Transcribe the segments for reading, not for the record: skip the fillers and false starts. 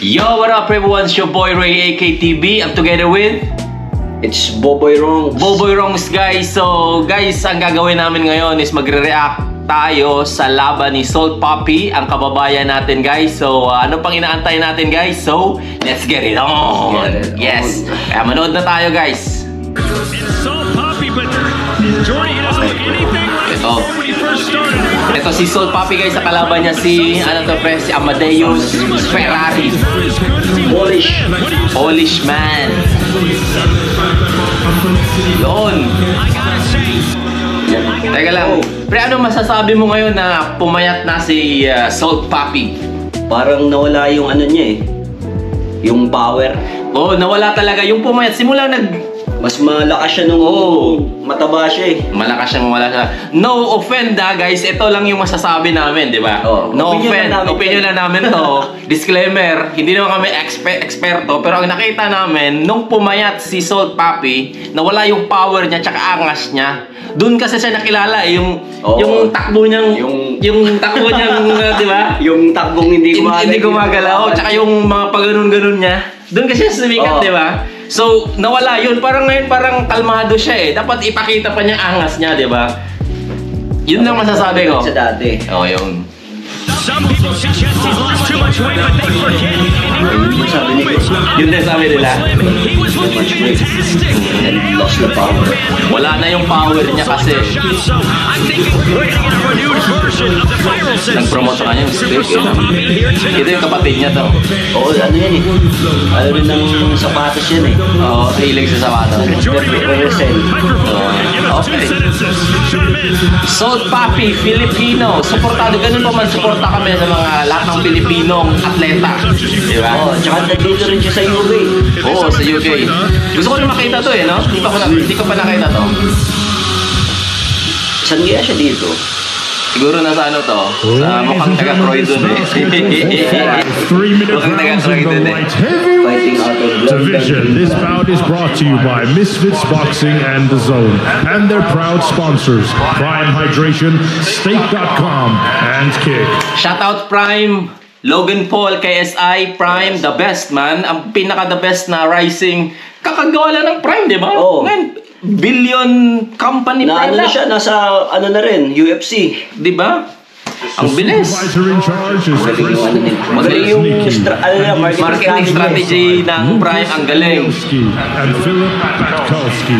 Yo, what up everyone? It's your boy Ray AKTV. I'm together with... It's Boboy Rongs. Boboy Rongs, guys. So, guys, ang gagawin namin ngayon is magre-react tayo sa laban ni Salt Papi, ang kababayan natin, guys. So, ano pang inaantay natin, guys? So, let's get it on! Yes! Kaya manood na tayo, guys. Salt Papi, but Jordy doesn't look anything like when he first started. Ito si Salt Papi, guys. Sa kalaban niya si, si Amadeus Ferrari. Polish man. Yun. Teka lang. Pre, ano masasabi mo ngayon na pumayat na si Salt Papi? Parang nawala yung ano niya eh. Yung power. Oo, nawala talaga. Yung pumayat, simula Mas malakas siya nung mataba siya eh. Malakas siya, mawala siya. No offend guys. Ito lang yung masasabi namin, di ba? Oh, no offend. Opinion lang namin to. Disclaimer, hindi naman kami eksperto. Pero ang nakita namin, nung pumayat si Salt Papi, nawala yung power niya tsaka angas niya. Doon kasi siya nakilala eh, yung takbo niyang, yung takbo niyang, di ba? Yung takbong hindi gumagalaw. Tsaka yung mga pag-ganon-ganon niya. Doon kasi siya sumikat, di ba? So, nawala yun. Parang ngayon, parang kalmado siya eh. Dapat ipakita pa niya angas niya, di ba? Yun lang masasabi ko. Sa dati. Oo, yun. Some people suggest he's lost too much weight, but they forget. Yung sabi ni Chris. Yun din sabi nila. He was looking fantastic. And lost the power. Wala na yung power niya kasi. So, I'm thinking we're gonna get a renewed version of the viral sense. Nag-promote sa kanya yung steak. Ito yung kapatid niya to. Oo, ano yan eh. Ano rin ng sapatos yan eh. Oo, hilig sa sapatos. Resell. Okay. Salt Papi, Filipino. Suportado. Ganun pa man, suporta kami sa mga lahat ng Pilipinong atleta. Di ba? Oo, tsaka nandito rin siya sa UK. Oo, sa UK. Gusto ko rin makita to eh, no? Hindi ko pa nakita to. Saan kaya siya dito? Siguro nasa ano to? Sa mukhang taga-Croydon eh. 3 minute Mukhang rounds in taga-Croydon the eh. light Fighting heavyweight out of blood. division. This bout is brought to you by Misfits Boxing and The Zone and their proud sponsors Prime Hydration, Steak.com, and Kick. Shoutout Prime, Logan Paul, KSI, Prime, the best man. Ang pinaka-the best na rising. Kakagawa lang ng Prime, di ba? Oo. Man, billion company Na Prime ano na siya, nasa ano na rin, UFC. di ba? Ang The bilis. supervisor in charge is Chris Magaling yung Marketing strategy ng Prime, ang galing. and Philip Patkalski.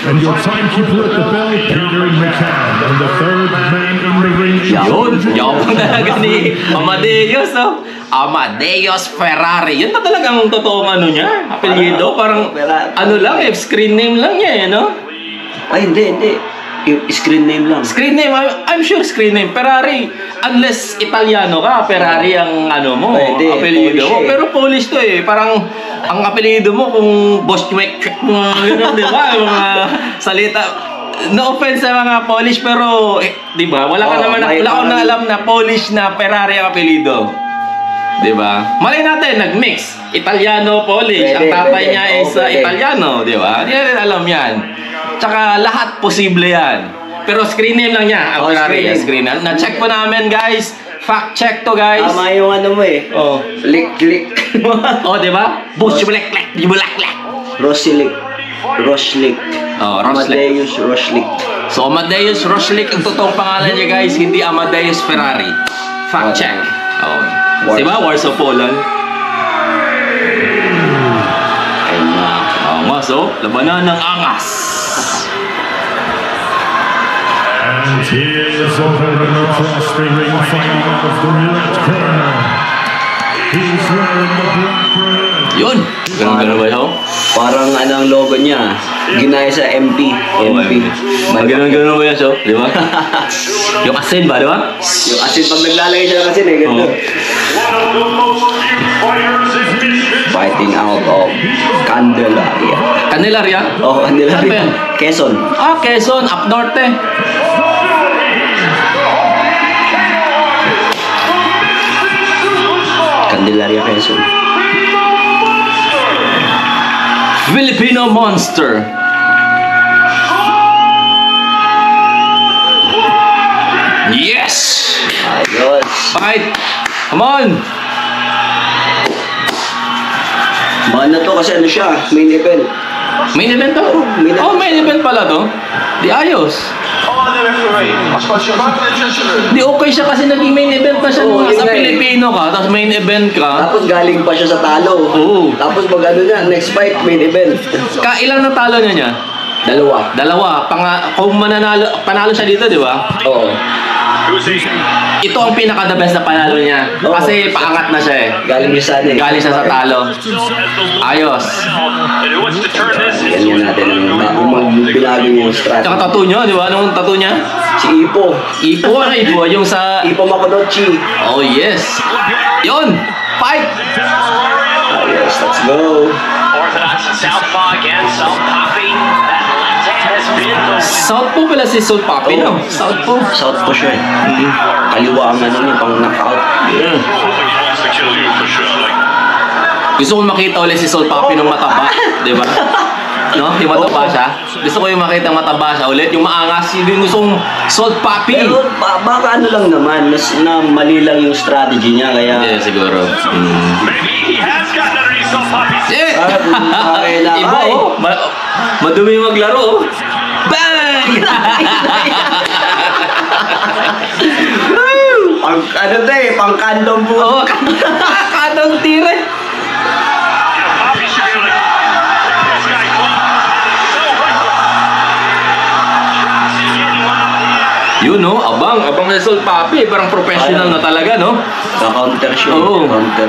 And your timekeeper at the bell, Peter McCann. And the third man in the ring is Yun, yabang talaga ni Amadeus, oh. Amadeus Ferrari. Yun na talagang totoong ano niya. Apelyido, parang ano lang eh, screen name lang niya eh, no? Ay, hindi. Screen name lang. Screen name, I'm sure screen name. Ferrari. Unless Italiano ka, Ferrari ang ano mo, apelyido mo. Pero Polish to eh. Parang ang apelyido mo kung Boschwek, mga gano'n, di ba? Mga salita. No offense sa mga Polish, pero, di ba? Wala akong alam na Polish na Ferrari ang apelyido. Di ba? Malay natin, nag-mix. Italiano, Polish. Ang tatay niya is Italiano, di ba? Hindi natin alam yan. Tsaka lahat posible yan. Pero screen name lang niya. Ang Ferrari, screen name. Na-check po namin, guys. Fact check to, guys. Tama yung ano mo eh. Oh. Lick. Oh, di ba? Bush, black. Roshlik. Oh, Amadeus Roshlik. So, Amadeus Roshlik ang totoong pangalan niya, guys. Hindi Amadeus Ferrari. Fact check. Oh. Di ba? Wars of Poland. Ayun na. Oh, nga. So, labanan ng angas. And here's opponent across the ring fighting out of the red corner. He's wearing the black red. Yun. Ganun ba yun? Parang ano ang logo niya. Ginaya sa MP. Ganun ba yan, so? Di ba? Yung asin ba, di ba? Yung asin, pag naglalagay siya ng asin eh. Ganito. Fighting out of Candelaria. Candelaria? Oh, Ano ba yan? Candelaria. Quezon. Ah, Quezon. Up north eh. Candelaria, Quezon. Filipino Monster. Yes! Ayos. Fight! Come on! Ano to kasi ano siya, main event. Main event to? Main event pala to. Di ayos. Di okay siya kasi naging main event na siya nung nasa Pilipino ka, tapos main event ka. Tapos galing pa siya sa talo. Oo. Tapos pag ano niya, next fight, main event. Ilang natalo niya? Dalawa. Kung panalo siya dito, di ba? Oo. Ito ang pinaka-the best na panalo niya. Kasi paangat na siya eh. Galing siya sa talo. Ayos. Ganyan natin kung magbinago yung strategy. Tsaka tattoo niya, di ba? Anong tattoo niya? Si Ipo. Ipo? Yung sa... Ipo Makonochi. Oh yes. Yun! Fight! Yes, let's go. Orthodox and Southpaw again. Salt Poppy. That left hand has been the Southpaw pala si Salt Poppy, no? Southpaw siya eh. Kaliwa ang ano niya, pang knockout. Yeah. Gusto kong makita ulit si Salt Poppy nung mataba, di ba? No? Yung mataba siya. Gusto ko yung makita mataba siya ulit. Yung maangas, yung gusto kong Salt Poppy. Pero baka ano lang naman, na mali lang yung strategy niya, kaya... Yeah, siguro. Maybe he has gotten underneath Salt Poppy's Yeah! Iba, oh. Madumi maglaro, oh. Bang! Ano to eh, pang kandong po. Oo, kandong tira. Yun, no? Abang si Salt Poppy. Parang professional na talaga, no? Ka-counter siya. Oo. Counter.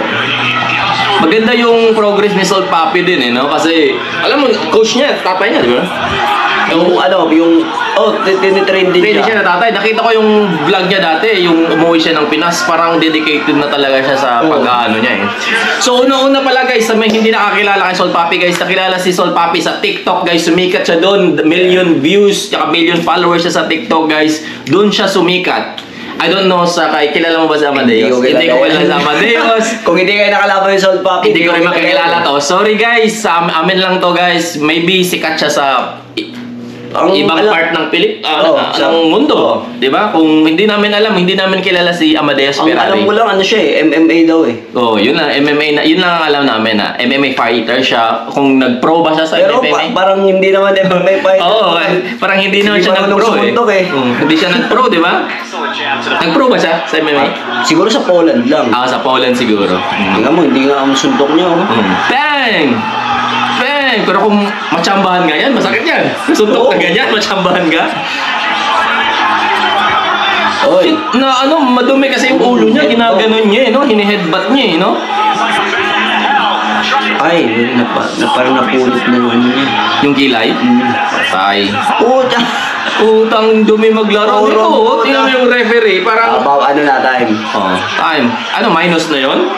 Maganda yung progress ni Salt Poppy din, eh, no? Kasi, alam mo, coach niya, tatay niya, di ba? Tinitrain din Train siya siya. na tatay. Nakita ko yung vlog niya dati, yung umuwi siya ng Pinas, parang dedicated na talaga siya sa pag-ano niya eh. So una-una pala guys, sa may hindi nakakilala kay Salt Poppy guys, nakilala si Salt Poppy sa TikTok guys, sumikat siya doon, million views, tsaka million followers siya sa TikTok guys, doon siya sumikat. I don't know kilala mo ba si Amadeus? Hindi ko kilala si Amadeus. Kung hindi kayo nakalaban yung Salt Poppy, Hindi ko rin makikilala to. Sorry guys, amin lang to guys. Maybe sikat siya sa ibang part ng ng mundo, 'di ba? Kung hindi namin alam, hindi namin kilala si Amadeus Ferrari. Alam mo lang ano siya eh, MMA daw eh. Yun lang, MMA na, yun lang ang alam namin na MMA fighter siya. Kung nag-pro ba siya sa Pero MMA? parang hindi naman MMA fighter. Parang hindi naman siya nag-pro eh. Hindi siya nag-pro, 'di ba? Nag-pro ba siya sa MMA? Siguro sa Poland lang. Sa Poland siguro. Tingnan mo, hindi nga ang suntok niya. Bang! Bang! Pero kung matsambahan nga yan, masakit yan. Suntok na ganyan, matsambahan ka. Oy. Madumi kasi yung ulo niya, ginaganon niya, no? Hini-headbutt niya, no? Ay, parang napulot na yung ano niya. Yung kilay? Patay. Utang dumi maglaro. Tingnan mo yung referee, parang... Ano na, time? Time. Minus na yun?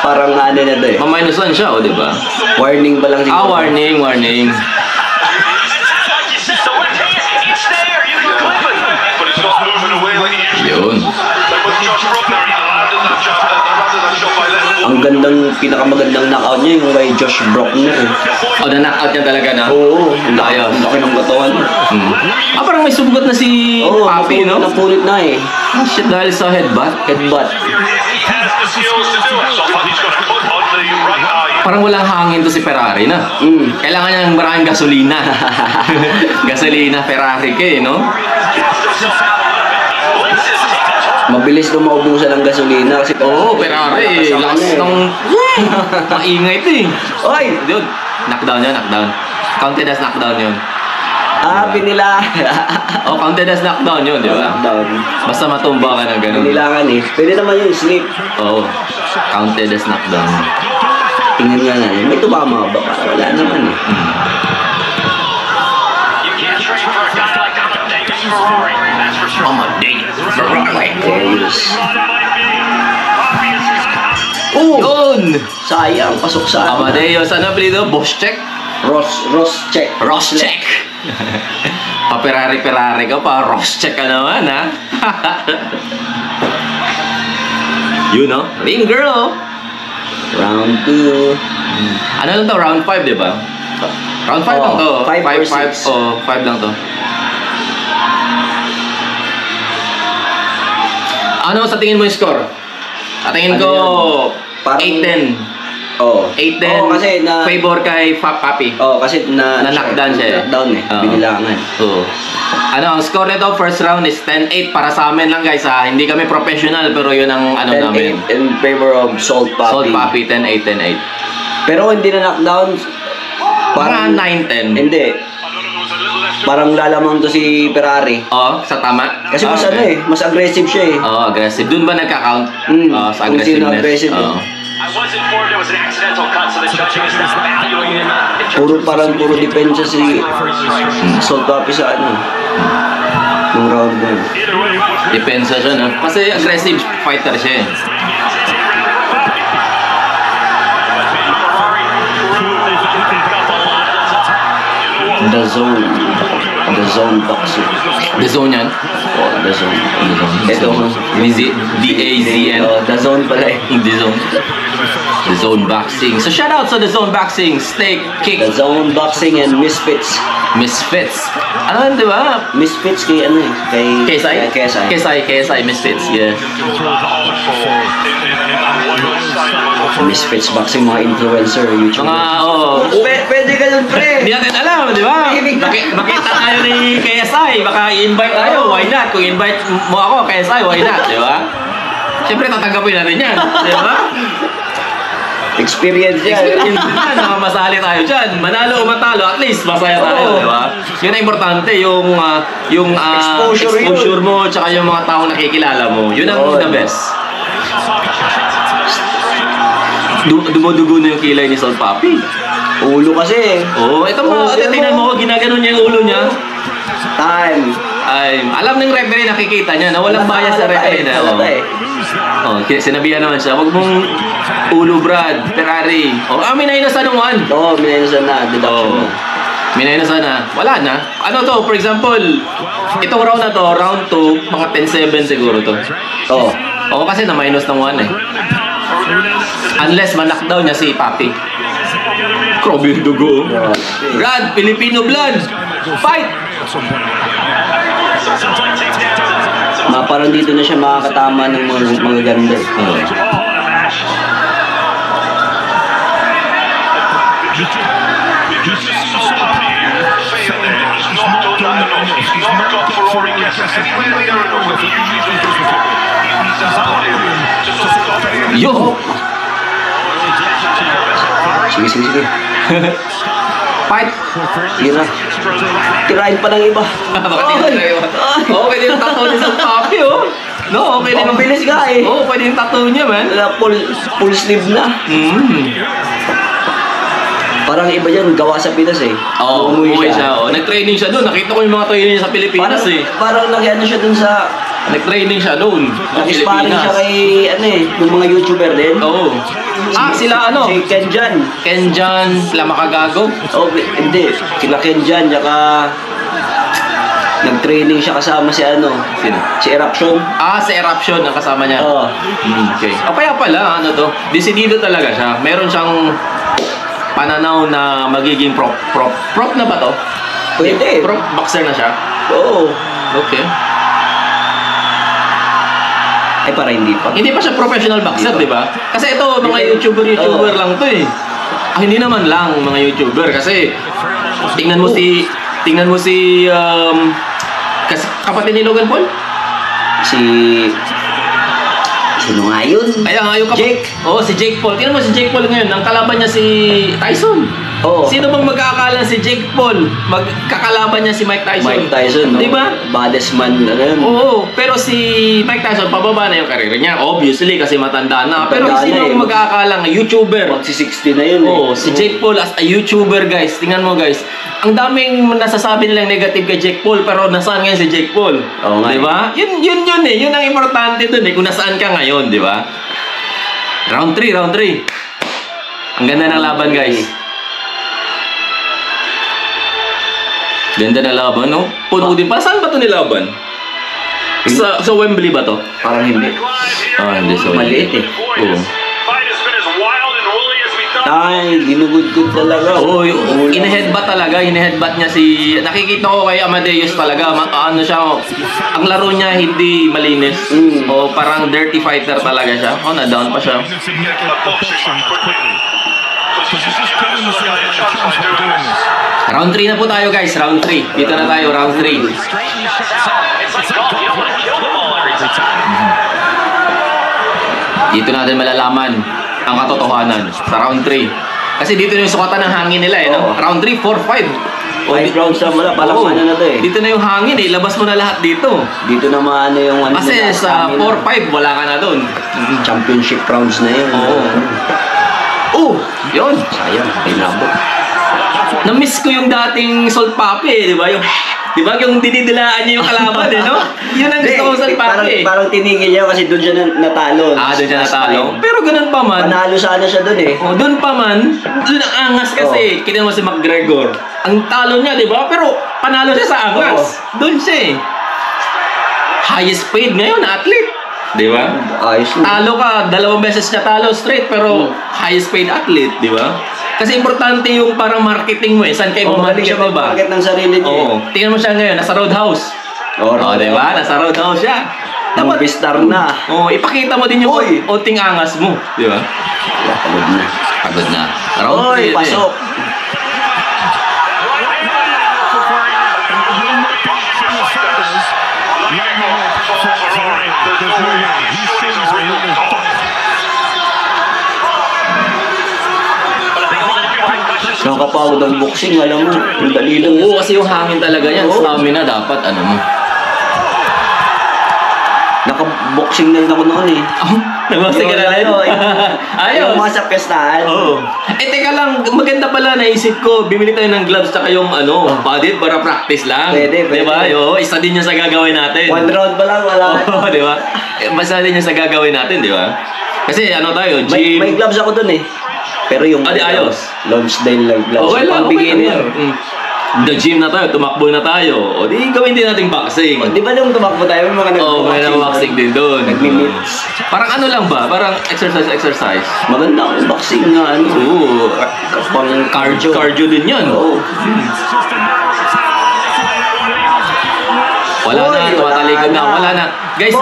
Parang ano na to eh. Ma-minus lang siya, di ba? Warning pa lang siguro. Warning. Yun. Ang pinakamagandang knockout niya yung kay Josh Brockner eh. Na-knockout niya talaga na? Oo. Ang laki ng katawan. Parang may sugat na si Poppy, no? Napulit na eh. Shit, dahil sa headbutt. Parang walang hangin to si Ferrari na. Kailangan niya ng maraming gasolina. Gasolina, Ferrari ka eh, no? Mabilis na maubusan ng gasolina kasi Ferrari eh. Lakas ng... Maingay ito eh. Oy! Yun. Knockdown. Counted as knockdown yun. Pinila. Counted as knockdown yun, di ba? Basta matumba ka ng ganun. Pinilangan eh. Pwede naman yung sleep. Counted as knockdown. Tingnan nga na yun. May tumama ba? Wala naman eh. You can't train for a guy like Amadeus Ferrari. That's for sure. Amadeus Ferrari. Yun! Sayang, pasok sa Amadeus, ano apelido? Boschek? Roscheck. Pa-Ferrari ka pa, Roscheck ka naman, ha? Yun, no? Ring girl! Round 2. Ano lang to? Round 5, di ba? Round 5 lang to. 5 or 6. 5 lang to. Ano sa tingin mo yung score? Sa tingin ko, 8-10. Oo. 8-10. Oo, kasi na... Favor kay Papi. Oo, kasi na-knockdown siya eh. Knockdown eh. Binilangan. Oo. Ano, ang score nito first round is 10-8 para sa amin lang guys ha. Hindi kami professional pero yun ang ano namin. 10-8 in favor of Salt Papi. Salt Papi 10-8. Pero hindi na knockdown. Parang 9-10. Hindi. Parang lalamang to si Ferrari. Oo, sa tama. Kasi mas ano eh, mas aggressive siya eh. Oo, aggressive. Doon ba nagka-count? Sa Kung sino aggressiveness? aggressive Oo. I was informed it was an accidental cut, so the judging is not valuing it. Puro depensa si Salt Papi sa ano. Nung round 1. Depensa siya, no? Kasi aggressive fighter siya eh. The Zone boxing. The Zone yan? Oh, The Zone. Ito. D-A-Z-N. The Zone pala eh. The Zone. The Zone Boxing. So shout out sa The Zone Boxing. Steak, kick. The Zone Boxing and Misfits. Misfits. Ano yun, di ba? Misfits kay ano eh. KSI, Misfits. Yeah. Misfits Boxing, mga influencer, YouTuber. Pwede ka dun, pre. Hindi natin alam, di ba? Makita tayo ni KSI. Baka i-invite tayo. Why not? Kung invite mo ako, KSI, why not? Di ba? Siyempre, tatanggapin natin yan. Di ba? Experience yan. Masali tayo dyan. Manalo o matalo, at least masaya tayo, di ba? Yun ang importante, yung exposure mo, tsaka yung mga taong nakikilala mo. Yun ang the best. Dumudugo na yung kilay ni Salt Papi. Ulo kasi. Oo, ito mga, tingnan mo, ginaganon niya yung ulo niya. Time. Ay, alam ng referee, nakikita niya na walang bias sa referee na. Oh, sinabihan naman siya, wag mong ulo, Brad, Ferrari. Minaynasan ng 1. Oo, minaynasan na, deduction na. Minaynasan na. Wala na. Ano to, for example, itong round na to, round 2, mga 10-7 siguro to. Oo. Oo, kasi na-minus ng 1 eh. Unless ma-knockdown niya si Papi. Grabe yung dugo. Brad, Filipino blood. Fight! Parang dito na siya makakatama ng mga ganda. Yo! Sige. Fight! Tirahin pa ng iba. Bakit tirahin ng iba? Oo, pwede yung tattoo ni Salt Papi, oh. No, pwede yung... Bilis ka eh. Oo, pwede yung tattoo niya, man. Full sleeve na. Parang iba yan, gawa sa Pinas eh. Oo, umuwi siya. Nag-training siya doon. Nakita ko yung mga training niya sa Pilipinas eh. Parang nag-ano siya doon sa... Nag-training siya doon. Nag-sparring siya kay, yung mga YouTuber din. Oo. Sila ano? Si Kenjan. Sila Makagago? Hindi. Sila Kenjan, tsaka... Nag-training siya kasama si ano? Sino? Si Eruption. Si Eruption ang kasama niya. Oo. Okay. Kaya pala, ano to? Decidido talaga siya. Meron siyang pananaw na magiging prop na ba to? Pwede. Prop boxer na siya? Oo. Okay. Ay, para hindi pa. Hindi pa siya professional boxer, di ba? Kasi ito, mga YouTuber lang to eh. Hindi naman lang mga YouTuber kasi tingnan mo si kasi kapatid ni Logan Paul? Sino nga yun? Yung Jake. Si Jake Paul. Tingnan mo si Jake Paul ngayon. Ang kalaban niya si Tyson. Sino bang mag-aakala si Jake Paul? Magkakalaban niya si Mike Tyson. No? Di ba? Baddest man. Oo. Pero si Mike Tyson, pababa na yung karir niya. Obviously, kasi matanda na. Pero sino bang mag-aakala ng YouTuber? Magsi-60 na yun si Jake Paul as a YouTuber, guys. Tingnan mo, guys. Ang daming nasasabi nilang negative kay Jake Paul, pero nasaan ngayon si Jake Paul? Di ba? Yun eh. Yun ang importante dun eh. Kung nasaan ka ngayon, di ba? Round 3. Ang ganda ng laban, guys. Ganda na laban, no? Puno din pa. Saan ba ito nilaban? Sa Wembley ba to? Parang hindi. Hindi. So maliit eh. Oo. Ay, ginugud-gud talaga. Ine-headbutt talaga. Ine-headbutt niya si... Nakikita ko kay Amadeus talaga. Ano siya, ang laro niya hindi malinis. Parang dirty fighter talaga siya. Na-down pa siya. Round 3 na po tayo guys, round 3. Dito na tayo, round 3. Dito natin malalaman ang katotohanan sa round 3. Kasi dito na yung sukatan ng hangin nila eh, no? Round 3, 4, 5. 5 rounds na wala, palang ano na to eh. Dito na yung hangin eh, labas mo na lahat dito. Dito na maano yung ano. Kasi sa 4, 5, wala ka na dun. Championship rounds na yun. Yun. Sayang, pinabot. Na-miss ko yung dating Salt Papi eh, di ba? Yung dinidilaan niya yung kalaban eh, no? Yun ang gusto ko sa Salt Papi eh. Parang tinigil niya kasi doon siya natalo. Doon siya natalo. Pero ganun pa man. Panalo sana siya doon eh. Doon pa man, doon ang angas kasi. Kinuha mo si McGregor. Ang talo niya, di ba? Pero panalo siya sa angas. Doon siya eh. Highest paid ngayon na athlete. Di ba? Ayos na. Talo ka, 2 beses niya talo straight pero highest paid athlete, di ba? Kasi importante yung parang marketing mo eh. Saan kayo magaling siya mag-market ng sarili niya. Oo. Tingnan mo siya ngayon, nasa Roadhouse. Di ba? Nasa Roadhouse siya. Dapat star na. Ipakita mo din yung onting angas mo, di ba? Pagod na. Pagod na. Round 3. Pasok. Nakakapagod ang boxing, alam mo. Yung dali lang. Oo, kasi yung hangin talaga yan. Stamina dapat, ano mo. Naka-boxing na ako noon eh. Nag-boxing ka na rin? Ayos. Yung mga sa pestahan. Teka lang, maganda pala naisip ko. Bibili tayo ng gloves tsaka yung padded para practice lang. Pwede. Diba? Isa din yung sa gagawin natin. 1 round pa lang, wala. Diba? Basta din yung sa gagawin natin, diba? Kasi tayo, gym. May gloves ako dun eh. Pero yung ayos. Lonsdale lang gloves. Okay lang, pang beginner. The gym na tayo, tumakbo na tayo. O di gawin din natin boxing. Di ba nung tumakbo tayo, may mga may boxing din doon. Nagmi-mix. Parang ano lang ba? Parang exercise. Maganda ang boxing na ano. Oo. Pang Cardio din yun. Oo. Wala na, tumatalikod na. Wala na. Guys,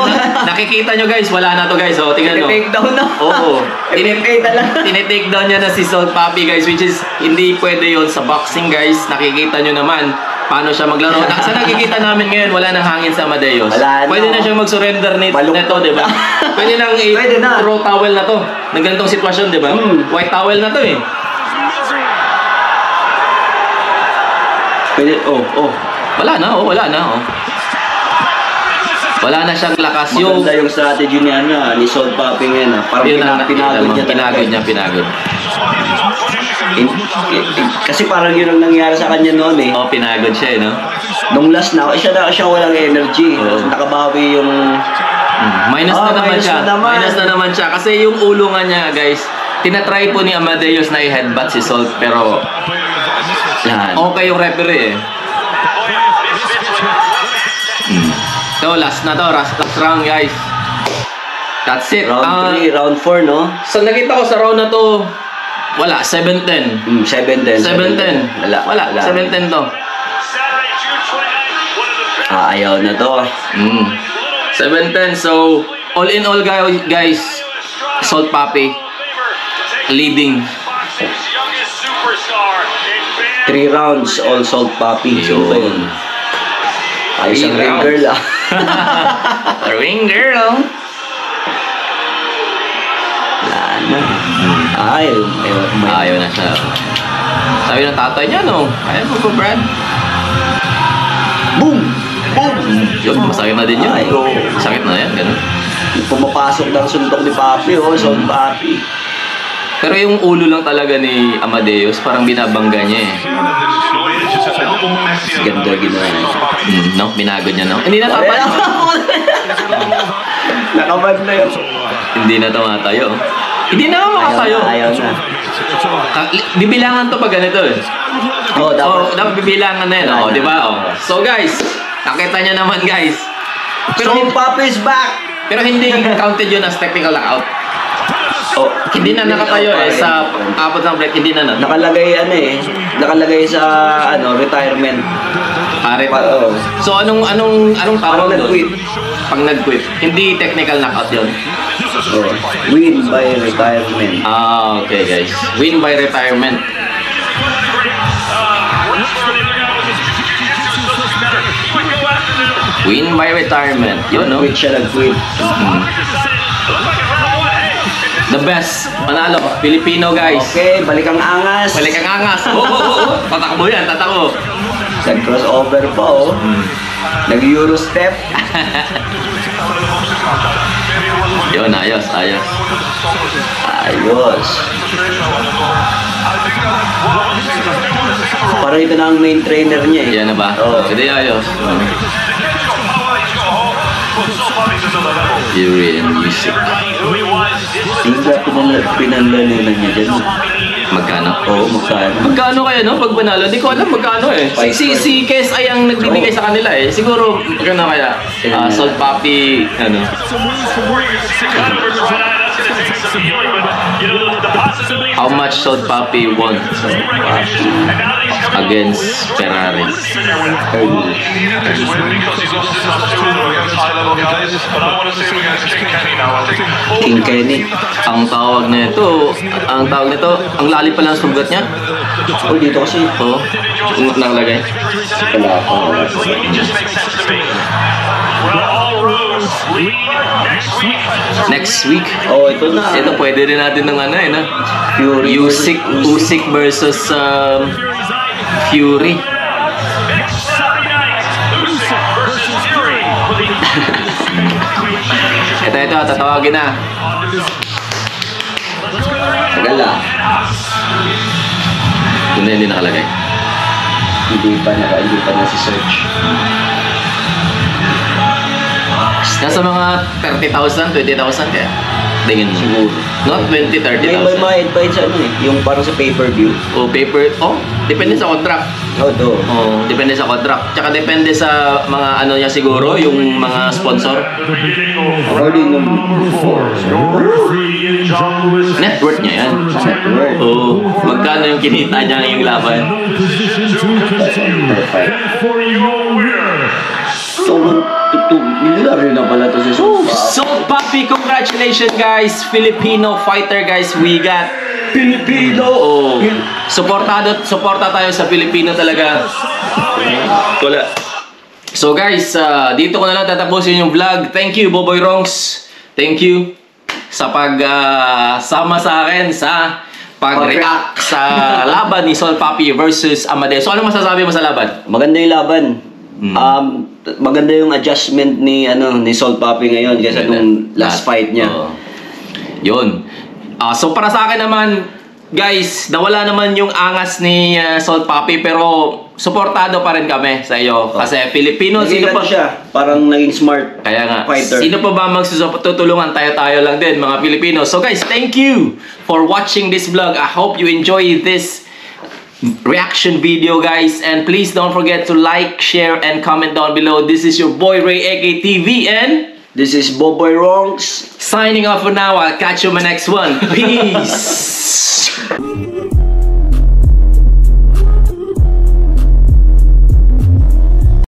nakikita nyo guys, wala na to guys. Tingnan nyo. Tinitake down na. Oo. MMA na lang. Tinitake down niya na si Salt Papi guys, which is hindi pwede yon sa boxing guys. Nakikita nyo naman paano siya maglaro. Sa nakikita namin ngayon, wala nang hangin sa Amadeus. Pwede na siyang mag-surrender nito, di ba? Pwede nang throw towel na to. Ng ganitong sitwasyon, di ba? White towel na to eh. Pwede, wala na. Wala na siyang lakas yung... Maganda yung strategy niya ni Salt Papi ngayon. Parang pinagod niya. Pinagod. Kasi parang yun ang nangyari sa kanya noon eh. Pinagod siya no? Nung last na, siya walang energy. Nakabawi yung... Minus na naman siya. Kasi yung ulo nga niya guys, tinatry po ni Amadeus na i-headbutt si Salt pero... Okay yung referee eh. So, last round guys. That's it. Round 3, round 4, no? So, nakita ko sa round na to, wala, 7-10. 7-10. Wala, 7-10 to. Ayaw na to. 7-10, so, all in all guys, Salt Papi, leading. 3 rounds, all Salt Papi. So, yun. Ay, isang ring girl Ring girl. Wala na. Ayaw na siya. Sabi ng tatay niya, no? Kaya po Brad. Boom! Yun, masakit na din yun. Sakit na yan, ganun. Pumapasok ng suntok ni Papi, Salt Papi. Pero yung ulo lang talaga ni Amadeus, parang binabangga niya eh. Ganda ginawa niya. No? Binagod niya, no? Hindi na tapat. Nakabad na yun. Hindi na tumatayo. Hindi na makatayo. Ayaw na. Bibilangan to pag ganito eh. Dapat bibilangan na yun. Di ba? So guys, nakita niyo naman guys. Pero Salt Papi is back! Pero hindi counted yun as technical knockout. Hindi na nakatayo sa abot ng break, hindi na. Nakalagay sa retirement. So anong tawag doon? Pag nag-quit. Hindi technical knockout 'yon. Win by retirement. Ah, okay guys. Win by retirement. Win by retirement. Yun, no? Quit siya, nag-quit. The best. Panalo. Filipino, guys. Okay, balik ang angas. Balik ang angas. Oo. Tatakbo yan, tatakbo. Nag-crossover pa, oh. Nag-Euro step. Yun, ayos. Ayos. Parang ito na ang main trainer niya, eh. Yan na ba? Oo. Hindi, ayos. Yuri and music. Pinanlalunan niya dyan. Magkano? Oo, magkano. Magkano kaya, no? Pag panalo? Di ko alam magkano eh. Si KSI ang nagbibigay sa kanila eh. Siguro, magkano kaya? Salt Papi, ano? How much Salt Papi won against Ferrari? King Kenny. Ang tawag nito, ang lalim pala ang sugat niya. Oh, dito kasi. Oo. Nakalagay. Wala pa. Next week. Oh, ito na. Ito pwede rin natin ng ano eh, no? Fury. Usyk versus Fury. Ito, tatawagin na. Tagal ah. Hindi nakalagay. Hindi pa na si Search. Nasa mga 30,000, 20,000 kaya. Tingin mo. Siguro. Not 20, 30,000. May mahit sa ano eh. Yung parang sa pay-per-view. Depende sa contract. Do. Depende sa contract. Tsaka depende sa mga ano niya siguro, yung mga sponsor. Net worth niya yan. Magkano yung kinita niya ngayong laban? Milyonaryo na pala to si Salt Papi, congratulations guys! Filipino fighter guys, we got Filipino! Suporta tayo sa Filipino talaga. Wala. So guys, dito ko na lang tatapusin yung vlog. Thank you, Boboy Rongs. Thank you sa sama sa akin sa pag-react sa laban ni Salt Papi versus Amadeus. So ano masasabi mo sa laban? Maganda yung laban. Maganda yung adjustment ni Salt Papi ngayon kaysa nung last fight niya. Yun. So para sa akin naman, guys, nawala naman yung angas ni Salt Papi pero suportado pa rin kami sa iyo kasi Filipino. Sino pa siya? Parang naging smart. Kaya nga. Fighter. Sino pa ba magtutulungan? Tayo lang din mga Filipino. So guys, thank you for watching this vlog. I hope you enjoy this reaction video guys, and please don't forget to like, share and comment down below. This is your boy Ray AKTV and this is Boboy Rongs signing off for now. I'll catch you in my next one. Peace.